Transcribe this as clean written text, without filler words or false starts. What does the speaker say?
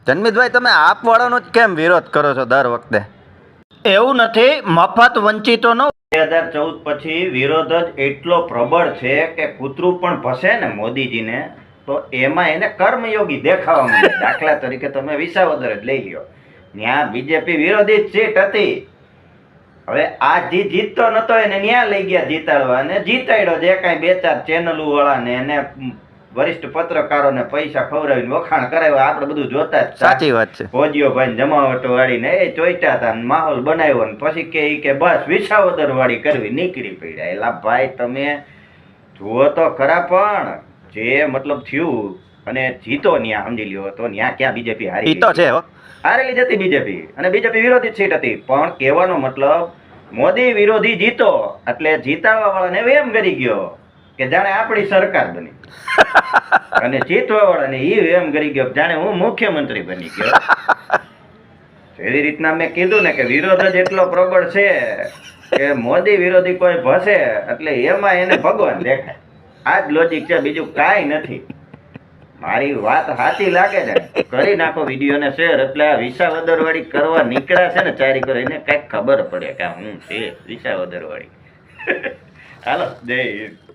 જન્મિતભાઈ, તમે આપવાળાનો જ કેમ વિરોધ કરો છો દર વખતે? એવું નથી, મફત વંચિતોનો 2014 પછી વિરોધ જ એટલો પ્રબળ છે કે કૂતરું પણ ભસે ને મોદીજીને તો એમાં એને કર્મયોગી દેખાવા માંડે. દાખલા તરીકે તમે વિસાવદર જ લઈ લ્યો, ત્યાં બીજેપી વિરોધી જ સીટ હતી. હવે આ જીતતો નતો એને ન્યા લઈ ગયા જીતાડવા, અને જીતાડ્યો. જે કાંઈ બે ચાર ચેનલો વાળાને એને વરિષ્ઠ પત્રકારોને પૈસા ખવડાવીને વખાણ કરાવ્યા, આપણે બધું જોતા જ. સાચી વાત છે. ભોજીઓ ભાઈ જમાવટો વાળીને એ ચોઈટા હતા, માહોલ બનાવ્યો ને પછી કે બસ વિસાવદર વાળી કરવી, નીકળી પડ્યા. એલા ભાઈ તમે જુઓ તો ખરા, પણ જે મતલબ થયું અને જીતો ન્યા સમજી લ્યો તો ન્યા ક્યાં બીજેપી હારી ઈ તો છે હો. હારેલી જતી બીજેપી, અને બીજેપી વિરોધી સીટ હતી. પણ કહેવાનો મતલબ મોદી વિરોધી જીતો એટલે જીતાડવા વાળાને એમ કરી ગયો કે જાણે આપણી સરકાર બની, અને જીતવા વાળાને એમ કરી ગયો જાણે હું મુખ્યમંત્રી બની ગયો. એવી રીતના મેં કીધું ને કે વિરોધ જ એટલો પ્રબળ છે કે મોદી વિરોધી કોઈ ભસે એટલે એમાં એને ભગવાન દેખાય. આ જ લોજિક છે, બીજું કાંઈ નથી. મારી વાત સાચી લાગે ને કરી નાખો વિડીયો ને શેર, એટલે આ વિસાવદર વાળી કરવા નીકળ્યા છે ને ચારી કરો, એને કઈક ખબર પડે કે હું છે વિસાવદર વાળી. હાલો, જય હિન્દ.